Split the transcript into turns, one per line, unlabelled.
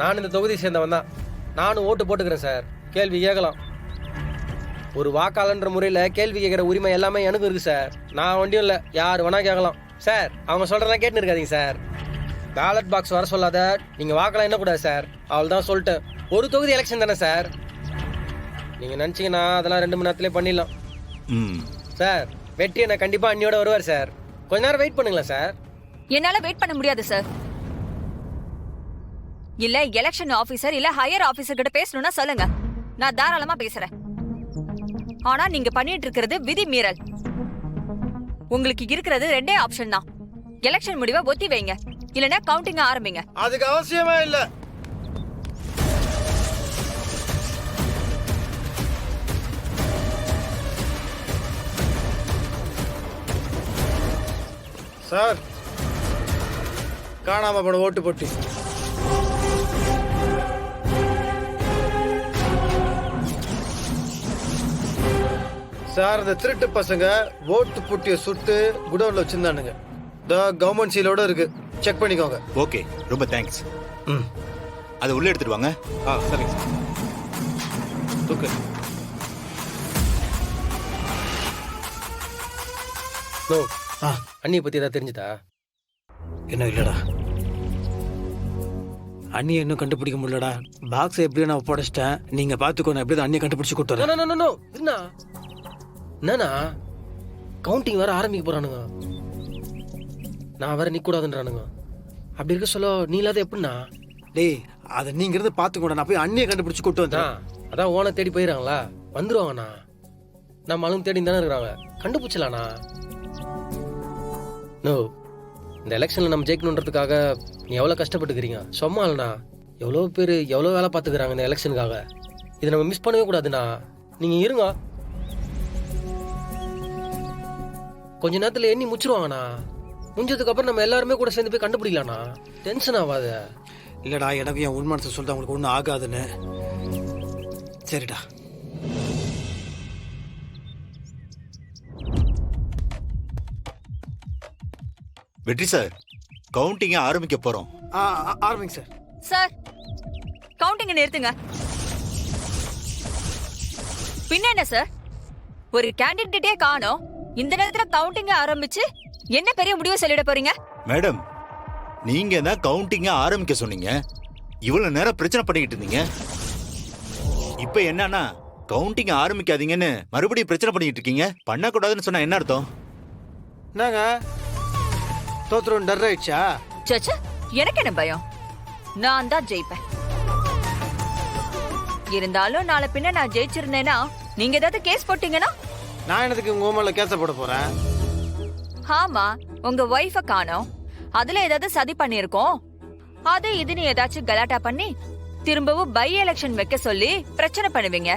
நான் இந்த தொகுதியை சேர்ந்தவன் தான். நானும் ஓட்டு போட்டுக்கிறேன் சார். கேள்வி கேட்கலாம். ஒரு வாக்காளன்ற முறையில் கேள்வி கேட்குற உரிமை எல்லாமே எனக்கும் இருக்குது சார். நான் வண்டியும் இல்லை, யார் வேணா கேட்கலாம் சார். அவங்க சொல்கிறதா கேட்டுன்னு இருக்காதீங்க சார். பேலட் பாக்ஸ் வர சொல்லாத, நீங்கள் வாக்கலாம் என்ன கூடாது சார். அவள் தான் சொல்லிட்டேன். ஒரு தொகுதி எலெக்ஷன் தானே சார். நீங்கள் நினச்சிங்கன்னா அதெல்லாம் 2 மணி நேரத்துலேயே பண்ணிடலாம் சார். வெற்றி என்ன கண்டிப்பாக அண்ணியோட வருவார் சார். கொஞ்ச நேரம் வெயிட் பண்ணுங்களேன் சார்.
என்னால வெயிட் பண்ண முடியாது சார். இல்ல எலெக்ஷன் ஆபீசர் இல்ல ஹையர் ஆபீசர் கிட்ட பேசணும்னா சொல்லுங்க, நான் தாராளமா பேசுறேன். ஆனா நீங்க பண்ணிட்டு இருக்கிறது விதி மீறல். உங்களுக்கு இருக்கிறது 2 ஆப்ஷன் தான். எலெக்ஷன் முடிவை ஒத்தி வைங்க, இல்லனா கவுண்டிங் ஆரம்பிங்க.
அதுக்கு அவசியமே இல்ல சார். காணாம போன ஓட்டு போட்டி சார். இந்த திருட்டு பசங்க ஓட்டு புட்டிய சுட்டு குடோன்ல வச்சிருந்தானுங்க. கவர்மெண்ட் சீலோட இருக்கு, செக் பண்ணிக்கோங்க.
ஓகே, ரொம்ப தேங்க்ஸ். அதை உள்ள எடுத்துட்டு வாங்க.
சரிங்க சார். தூக்கு. அண்ணியை பத்தி ஏதாவது தெரிஞ்சுதா?
என்ன இல்லடா, அண்ணியை இன்னும் கண்டுபிடிக்க முடியலடா. பாக்ஸ் எப்படியும் நான் ஒப்படைச்சிட்டேன். நீங்க பாத்துக்கோ, நான் எப்படியும் அண்ணியை கண்டுபிடிச்சு கொடுத்துறேன்.
என்னண்ணா கவுண்டிங் வேற ஆரம்பிக்க போறானுங்க. நான் வேற நிக்க கூடாதுன்றானுங்க. அப்படி இருக்க சொல்ல நீ இல்லாத எப்படின்னா?
டேய், அதை நீங்க இருந்து பாத்துக்கோடா. நான் போய் அண்ணியை கண்டுபிடிச்சு கூட்டு வந்தேன்.
அதான் ஓனை தேடி போயிடறாங்களா, வந்துருவாங்கண்ணா. நம்ம ஆளுங்க தேடி தானே இருக்கிறாங்க, கண்டுபிடிச்சலாண்ணா. நோ, இந்த எலெக்ஷன்ல நம்ம ஜெயிக்கணுன்றதுக்காக நீ எவ்வளவு கஷ்டப்பட்டுக்கிறீங்க சும்மா இல்லைண்ணா. எவ்வளோ பேர் எவ்வளோ வேலை பார்த்துக்கிறாங்க இந்த எலெக்ஷனுக்காக. இதை நம்ம மிஸ் பண்ணவே கூடாதுண்ணா. நீங்க இருங்க, கொஞ்ச நேரத்துல எண்ணி முச்சிருவாங்கண்ணா. முடிஞ்சதுக்கு அப்புறம் நம்ம எல்லாருமே கூட சேர்ந்து போய் கண்டுபிடிக்கலாம்ண்ணா. டென்ஷன் ஆகாத.
இல்லடா, எனக்கு என் உண்மை சொல்லிட்டு அவங்களுக்கு ஒன்றும் ஆகாதுன்னு. சரிடா.
வெற்றி சார், கவுண்டிங்க ஆரம்பிக்க போறோம்.
ஆரம்பிங்க சார்.
சார், கவுண்டிங் நிறுத்துங்க. பின்ன என்ன சார், ஒரு கேண்டிடேட்டே காணோம். இந்த நேரத்துல கவுண்டிங் ஆரம்பிச்சு என்ன பெரிய முடிவு சொல்லிட போறீங்க?
மேடம், நீங்க தான் கவுண்டிங்க ஆரம்பிக்க சொன்னீங்க. இவ்வளவு நேரம் பிரச்சனை பண்ணிக்கிட்டு இருந்தீங்க. இப்ப என்னன்னா கவுண்டிங் ஆரம்பிக்காதீங்கன்னு மறுபடியும் பிரச்சனை பண்ணிக்கிட்டு இருக்கீங்க. பண்ணக்கூடாதுன்னு சொன்னா என்ன அர்த்தம்?
நாங்க தோத்துறோம் டர் ஆயிடுச்சா?
சச்சா, எனக்கு என்ன பயம், நான் தான் ஜெயிப்பேன். இருந்தாலும் நாளை பின்ன நான் ஜெயிச்சிருந்தேன்னா நீங்க ஏதாவது கேஸ் போட்டீங்கன்னா?
நான் என்னதுக்கு உங்க மேல கேஸ போட போறேன்?
ஆமா, உங்க ஒய்ஃப காணோம், அதுல ஏதாவது சதி பண்ணிருக்கோம். அது இதுன்னு ஏதாச்சும் கலாட்டா பண்ணி திரும்பவும் பை எலெக்ஷன் வைக்க சொல்லி பிரச்சனை பண்ணுவீங்க.